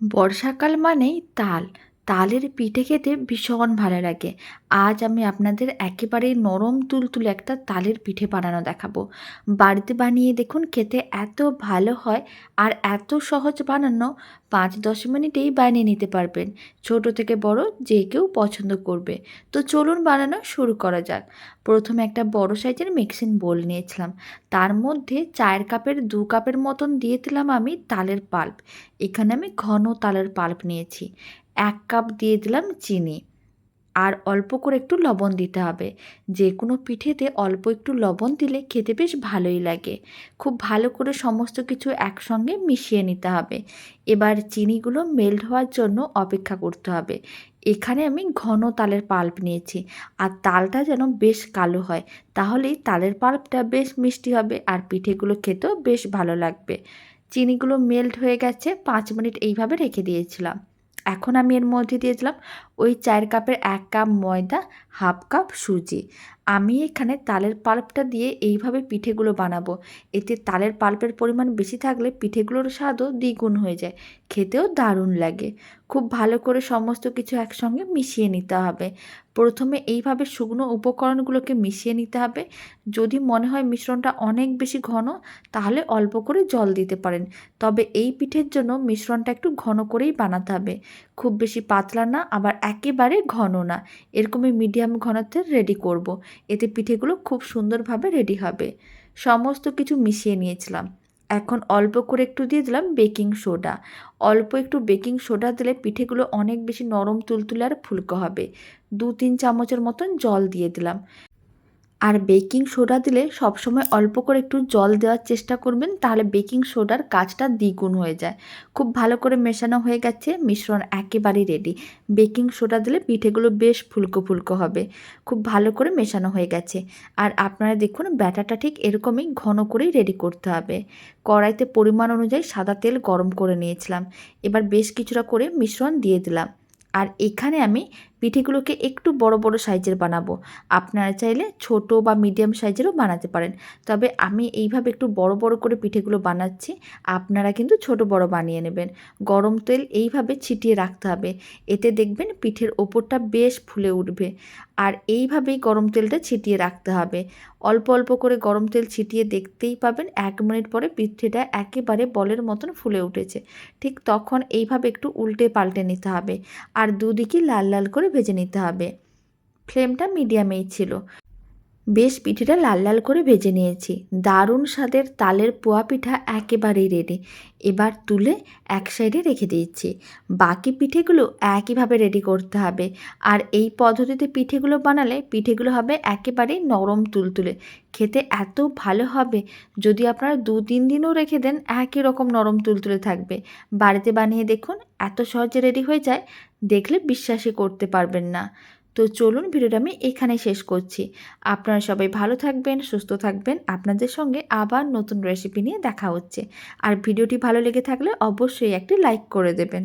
বর্ষাকাল মানেই তাল। তালের পিঠে খেতে ভীষণ ভালো লাগে। আজ আমি আপনাদের একেবারেই নরম তুলতুলে একটা তালের পিঠে বানানো দেখাবো। বাড়িতে বানিয়ে দেখুন, খেতে এত ভালো হয় আর এত সহজ বানানো, ৫-১০ মিনিটেই বানিয়ে নিতে পারবেন। ছোট থেকে বড় যে কেউ পছন্দ করবে। তো চলুন বানানো শুরু করা যাক। প্রথমে একটা বড় সাইজের মিক্সিং বোল নিয়েছিলাম। তার মধ্যে চায়ের কাপের ২ কাপের মতন দিয়ে দিলাম আমি তালের পাল্প। এখানে আমি ঘন তালের পাল্প নিয়েছি। ১ কাপ দিয়ে দিলাম চিনি। আর অল্প করে একটু লবণ দিতে হবে। যে কোনো পিঠেতে অল্প একটু লবণ দিলে খেতে বেশ ভালোই লাগে। খুব ভালো করে সমস্ত কিছু একসঙ্গে মিশিয়ে নিতে হবে। এবার চিনিগুলো মেল্ট হওয়ার জন্য অপেক্ষা করতে হবে। এখানে আমি ঘন তালের পাল্প নিয়েছি। আর তালটা যেন বেশ কালো হয়, তাহলেই তালের পাল্পটা বেশ মিষ্টি হবে আর পিঠেগুলো খেতেও বেশ ভালো লাগবে। চিনিগুলো মেল্ট হয়ে গেছে, ৫ মিনিট এইভাবে রেখে দিয়েছিলাম। এখন আমি এর মধ্যে দিয়ে দিলাম ওই চায়ের কাপের ১ কাপ ময়দা, ১/২ কাপ সুজি। আমি এখানে তালের পাল্পটা দিয়ে এইভাবে পিঠেগুলো বানাবো। এতে তালের পাল্পের পরিমাণ বেশি থাকলে পিঠেগুলোর স্বাদও দ্বিগুণ হয়ে যায়, খেতেও দারুণ লাগে। খুব ভালো করে সমস্ত কিছু একসঙ্গে মিশিয়ে নিতে হবে। প্রথমে এইভাবে শুকনো উপকরণগুলোকে মিশিয়ে নিতে হবে। যদি মনে হয় মিশ্রণটা অনেক বেশি ঘন, তাহলে অল্প করে জল দিতে পারেন। তবে এই পিঠের জন্য মিশ্রণটা একটু ঘন করেই বানাতে হবে। খুব বেশি পাতলা না, আবার একেবারে ঘন না। এরকমই মিডিয়াম ঘনত্বের রেডি করব। এতে পিঠেগুলো খুব সুন্দরভাবে রেডি হবে। সমস্ত কিছু মিশিয়ে নিয়েছিলাম। এখন অল্প করে একটু দিয়ে দিলাম বেকিং সোডা। অল্প একটু বেকিং সোডা দিলে পিঠেগুলো অনেক বেশি নরম তুলতুলে আর ফুলকো হবে। ২-৩ চামচের মতন জল দিয়ে দিলাম। আর বেকিং সোডা দিলে সবসময় অল্প করে একটু জল দেওয়ার চেষ্টা করবেন, তাহলে বেকিং সোডার কাজটা দ্বিগুণ হয়ে যায়। খুব ভালো করে মেশানো হয়ে গেছে, মিশ্রণ একেবারেই রেডি। বেকিং সোডা দিলে পিঠেগুলো বেশ ফুলকো ফুলকো হবে। খুব ভালো করে মেশানো হয়ে গেছে। আর আপনারা দেখুন, ব্যাটারটা ঠিক এরকমই ঘন করেই রেডি করতে হবে। কড়াইতে পরিমাণ অনুযায়ী সাদা তেল গরম করে নিয়েছিলাম। এবার বেশ কিছুটা করে মিশ্রণ দিয়ে দিলাম। আর এখানে আমি পিঠেগুলোকে একটু বড় বড় সাইজের বানাবো। আপনারা চাইলে ছোট বা মিডিয়াম সাইজেরও বানাতে পারেন। তবে আমি এইভাবে একটু বড় বড় করে পিঠেগুলো বানাচ্ছি। আপনারা কিন্তু ছোট বড় বানিয়ে নেবেন। গরম তেল এইভাবে ছিটিয়ে রাখতে হবে। এতে দেখবেন পিঠের ওপরটা বেশ ফুলে উঠবে। আর এইভাবেই গরম তেলটা ছিটিয়ে রাখতে হবে। অল্প অল্প করে গরম তেল ছিটিয়ে দেখতেই পাবেন ১ মিনিট পরে পিঠেটা একেবারে বলের মতন ফুলে উঠেছে। ঠিক তখন এইভাবে একটু উল্টে পাল্টে নিতে হবে। আর দুদিকই লাল লাল করে ভেজে নিতে হবে। ফ্লেমটা মিডিয়ামেই ছিল। বেশ পিঠেটা লাল লাল করে ভেজে নিয়েছি। দারুণ স্বাদের তালের পোয়া পিঠা একেবারেই রেডি। এবার তুলে এক সাইডে রেখে দিচ্ছি। বাকি পিঠেগুলো একইভাবে রেডি করতে হবে। আর এই পদ্ধতিতে পিঠেগুলো বানালে পিঠেগুলো হবে একেবারেই নরম তুলতুলে। খেতে এত ভালো হবে, যদি আপনারা ২-৩ দিনও রেখে দেন একই রকম নরম তুলতুলে থাকবে। বাড়িতে বানিয়ে দেখুন, এত সহজে রেডি হয়ে যায়, দেখলে বিশ্বাসই করতে পারবেন না। তো চলুন, ভিডিওটা আমি এখানে শেষ করছি। আপনারা সবাই ভালো থাকবেন, সুস্থ থাকবেন। আপনাদের সঙ্গে আবার নতুন রেসিপি নিয়ে দেখা হচ্ছে। আর ভিডিওটি ভালো লেগে থাকলে অবশ্যই একটি লাইক করে দেবেন।